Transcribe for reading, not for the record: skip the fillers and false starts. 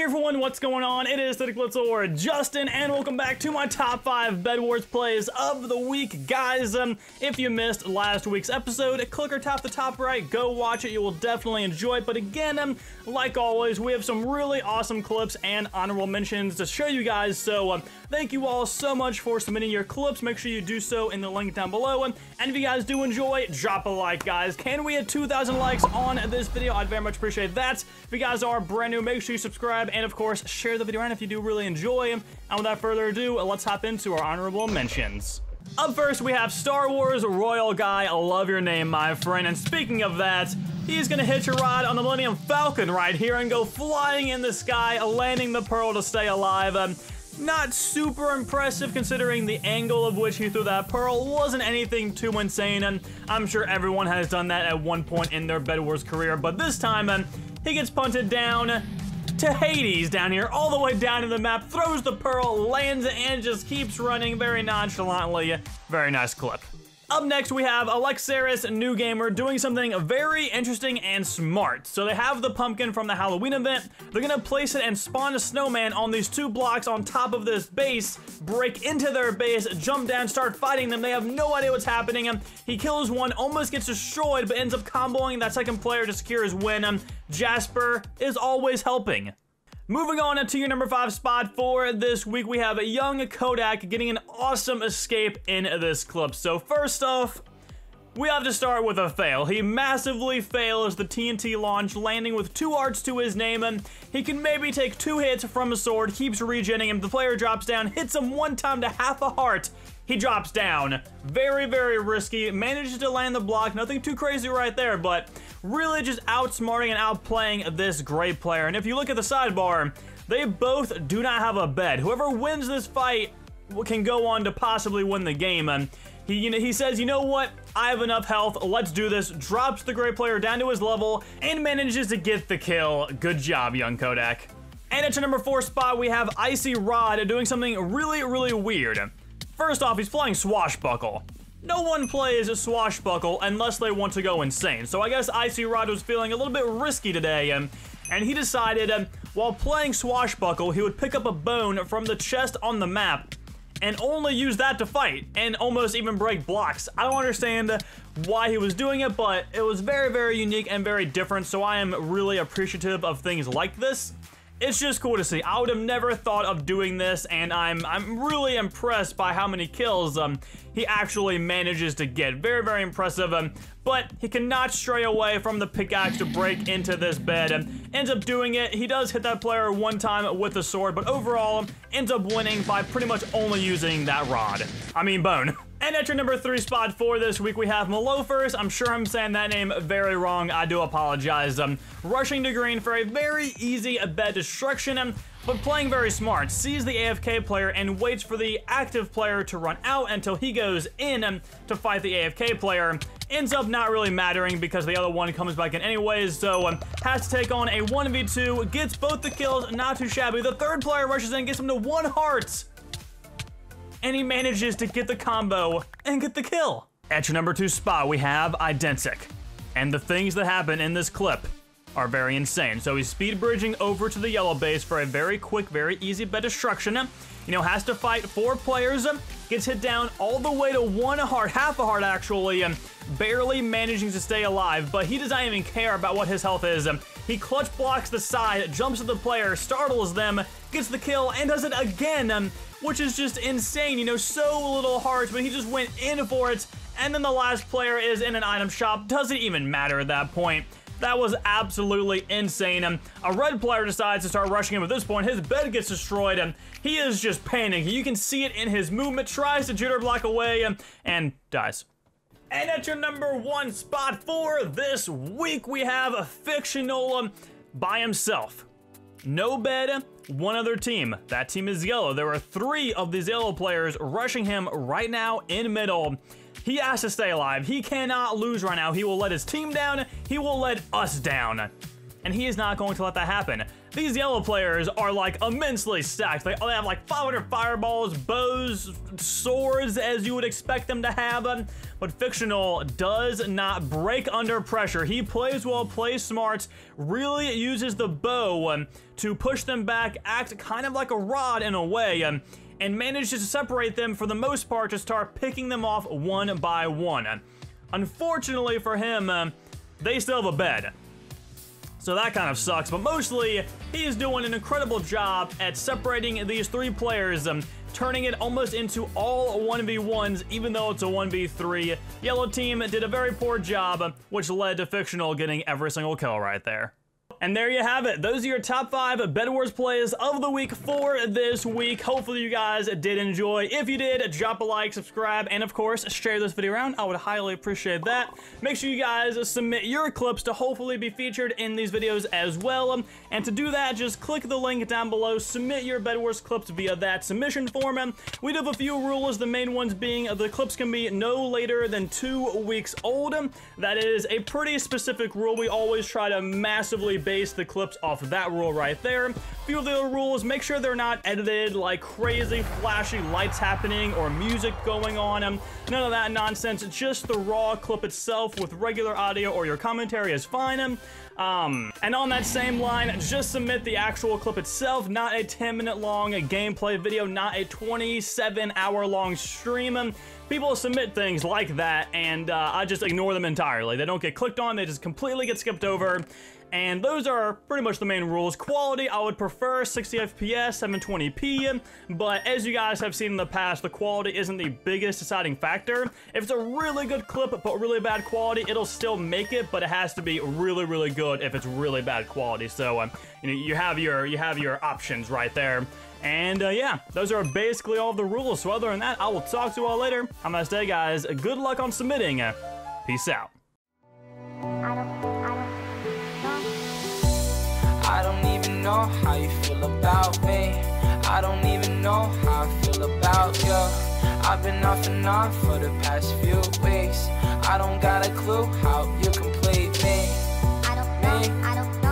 Hey everyone, what's going on? It is BliTzz or Justin, and welcome back to my top 5 Bed Wars plays of the week. Guys, if you missed last week's episode, click or tap the top right, go watch it, you will definitely enjoy it. But again, like always, we have some really awesome clips and honorable mentions to show you guys, so thank you all so much for submitting your clips. Make sure you do so in the link down below, and if you guys do enjoy, drop a like, guys. Can we hit 2,000 likes on this video? I'd very much appreciate that. If you guys are brand new, make sure you subscribe, and of course, share the video around if you do really enjoy. And without further ado, let's hop into our honorable mentions. Up first, we have Star Wars Royal Guy. I love your name, my friend. And speaking of that, he's gonna hitch a ride on the Millennium Falcon right here and go flying in the sky, landing the pearl to stay alive. Not super impressive considering the angle of which he threw that pearl wasn't anything too insane, and I'm sure everyone has done that at one point in their Bed Wars career, but this time, he gets punted down to Hades down here, all the way down to the map, throws the pearl, lands it, and just keeps running very nonchalantly. Very nice clip. Up next, we have Alexaris New Gamer doing something very interesting and smart. So they have the pumpkin from the Halloween event. They're gonna place it and spawn a snowman on these 2 blocks on top of this base, break into their base, jump down, start fighting them. They have no idea what's happening. He kills one, almost gets destroyed, but ends up comboing that second player to secure his win. Jasper is always helping. Moving on to your number 5 spot for this week, we have a young Kodak getting an awesome escape in this clip. So first off, we have to start with a fail. He massively fails the TNT launch, landing with 2 hearts to his name, and he can maybe take 2 hits from a sword, keeps regenning him. The player drops down, hits him 1 time to half a heart. He drops down. Very, very risky. Manages to land the block. Nothing too crazy right there, but really just outsmarting and outplaying this great player. And if you look at the sidebar, they both do not have a bed. Whoever wins this fight can go on to possibly win the game. And he says, you know what? I have enough health. Let's do this. Drops the great player down to his level and manages to get the kill. Good job, young Kodak. And at your number 4 spot, we have Icy Rod doing something really, really weird. First off, he's flying Swashbuckle. No one plays Swashbuckle unless they want to go insane. So I guess Icy Rod was feeling a little bit risky today, and he decided while playing Swashbuckle, he would pick up a bone from the chest on the map and only use that to fight and almost even break blocks. I don't understand why he was doing it, but it was very, very unique and very different, so I am really appreciative of things like this. It's just cool to see. I would have never thought of doing this, and I'm really impressed by how many kills he actually manages to get. Very, very impressive, but he cannot stray away from the pickaxe to break into this bed, and ends up doing it. He does hit that player 1 time with the sword, but overall ends up winning by pretty much only using that bone. And at your number 3 spot for this week, we have Malofers. I'm sure I'm saying that name very wrong. I do apologize. Rushing to green for a very easy bed destruction, but playing very smart. Sees the AFK player and waits for the active player to run out until he goes in to fight the AFK player. Ends up not really mattering because the other one comes back in anyways, so has to take on a 1v2, gets both the kills, not too shabby. The third player rushes in, gets him to 1 heart, and he manages to get the combo and get the kill. At your number 2 spot, we have Identic. And the things that happen in this clip are very insane. So he's speed bridging over to the yellow base for a very quick, very easy bed destruction. Has to fight 4 players, gets hit down all the way to 1 heart, half a heart actually, barely managing to stay alive, but he does not even care about what his health is. He clutch blocks the side, jumps at the player, startles them, gets the kill, and does it again, which is just insane. So little hearts, but he just went in for it, and then the last player is in an item shop. Doesn't even matter at that point. That was absolutely insane. A red player decides to start rushing him at this point. His bed gets destroyed, and he is just panicking. You can see it in his movement, tries to jitter block away, and dies. And at your number 1 spot for this week, we have a fictional by himself. No bed, 1 other team. That team is yellow. There are 3 of these yellow players rushing him right now in middle. He has to stay alive. He cannot lose right now. He will let his team down. He will let us down. and he is not going to let that happen. These yellow players are like immensely stacked. They have like 500 fireballs, bows, swords, as you would expect them to have. But Fictional does not break under pressure. He plays well, plays smart, really uses the bow to push them back, act kind of like a rod in a way, and manages to separate them for the most part to start picking them off one by one. Unfortunately for him, they still have a bed. So that kind of sucks, but mostly he is doing an incredible job at separating these three players, turning it almost into all 1v1s, even though it's a 1v3. Yellow team did a very poor job, which led to Fictional getting every single kill right there. And there you have it. Those are your top 5 Bed Wars plays of the week for this week. Hopefully you guys did enjoy. If you did, drop a like, subscribe, and of course, share this video around. I would highly appreciate that. Make sure you guys submit your clips to hopefully be featured in these videos as well. And to do that, just click the link down below. Submit your Bed Wars clips via that submission form. We do have a few rules, the main ones being the clips can be no later than 2 weeks old. That is a pretty specific rule. We always try to massively base the clips off of that rule right there. A few of the other rules, make sure they're not edited like crazy flashy lights happening or music going on. None of that nonsense, just the raw clip itself with regular audio or your commentary is fine. And on that same line, just submit the actual clip itself, not a 10-minute long gameplay video, not a 27-hour long stream. People submit things like that, and I just ignore them entirely. They don't get clicked on, they just completely get skipped over. And those are pretty much the main rules. Quality, I would prefer 60 FPS, 720p, but as you guys have seen in the past, the quality isn't the biggest deciding factor. If it's a really good clip but really bad quality, it'll still make it, but it has to be really, really good if it's really bad quality. So you have your options right there. And yeah, those are basically all the rules. So other than that, I will talk to you all later. Have a nice day, guys. Good luck on submitting. Peace out. I don't even know how you feel about me. I don't even know how I feel about you. I've been off and on for the past few weeks. I don't got a clue how you complete me. I don't